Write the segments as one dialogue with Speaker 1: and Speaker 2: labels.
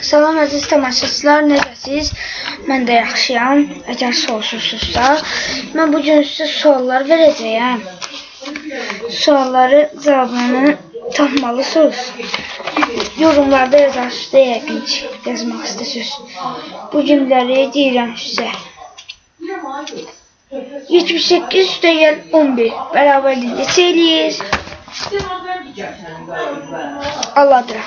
Speaker 1: Salam əziz tamaşaçılar, necəsiz? Mən də yaxşıyam. Əgər soruşursunuzsa, mən bugün sizə suallar verəcəyəm. Sualları cavabını tapmalısınız. Yorumlarda yazarsınız da yəqin ki, yazmaq istəyirsiniz. Bu günləri deyirəm sizə. 78 üstəgəl 11 bərabərlik neçə eləyir? Allah'dır.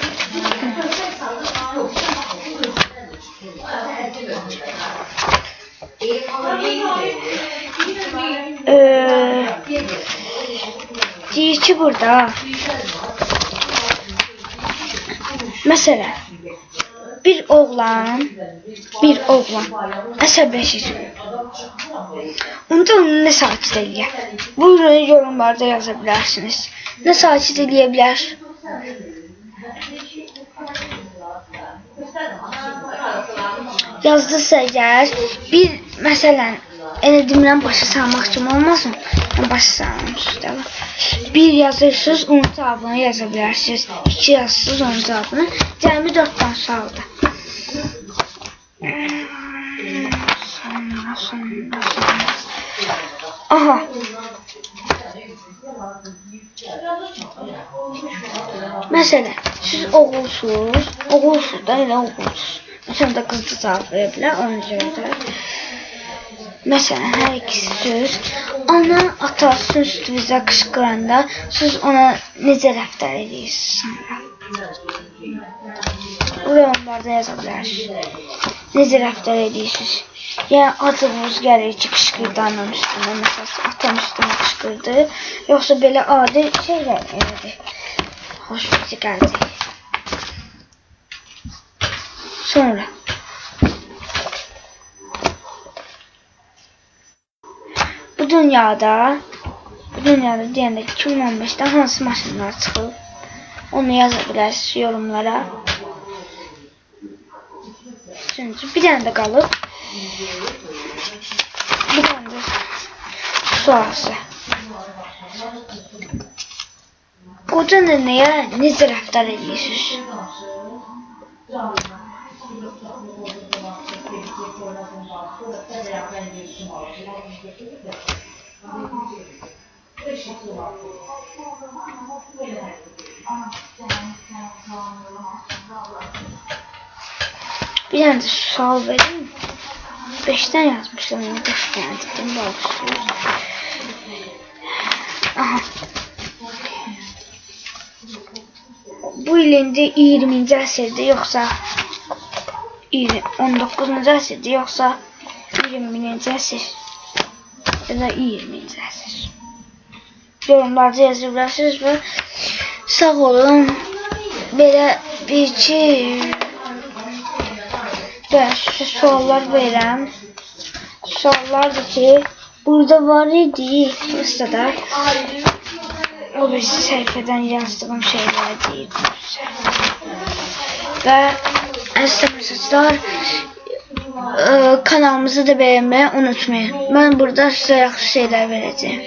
Speaker 1: Deyir ki burada mesela bir oğlan əsəbləşir. Onda onu nə sakit eləyər? Buyurun yorumlarda yaza bilərsiniz. Nə sakit eləyə bilər? Yazdırsa əgər bir məsələn demirəm başa salmaq kimi olmasın. Mən başa salmışdım. Bir yazırsınız, onun cavabını yaza bilərsiniz. 2 yazırsınız, onun cavabını. Cəmi 4 tane sualdır. Aha. Mesela siz oğulsuz da elə oğulsuz. Mesela da qız da cavab verə bilər, ona görə də. Mesela hər ikisi söz. Ana, ata sizin üstünüzə qışqıranda siz ona necə rəftar edirsiniz sonra? Yorumlarda yaza bilərsiniz. Necə rəftar edirsiniz? Yəni acığınız gəlir ki, qışqırdı ananın üstünə, məsələn, atanın üstünə qışqırdı. Yoxsa belə adi şeylər elədir. Xoşunuza gəldi. Sonra bu dünyada deyəndə 2015'də hansı maşınlar çıxıb? Onu yaza bilərsiniz yorumlara. Çünki bir dənə də qalıb. Bir dənə də sualsı. Qoca nənəyə necə rəftar edirsiniz? Bir dənə də sual verin. 5'ten yazmışlar, 5 tane dedim, bağışlıyoruz. Aha. Bu ilində 20-ci əsrdə yoxsa 19-cu əsrdə yoxsa 21-ci əsr ya da 20-ci əsr. Yorumlarda yazı bilərsiniz və sağ olun. Belə bir-iki suallar verəm. Suallardır ki, burada var idi, da o birisi səhifədən yazdığım şeylər deyib. Və əziz tamaşaçılar, kanalımızı da beğenmeyi unutmayın. Mən burada sizə yaxşı şeylər verəcəyim.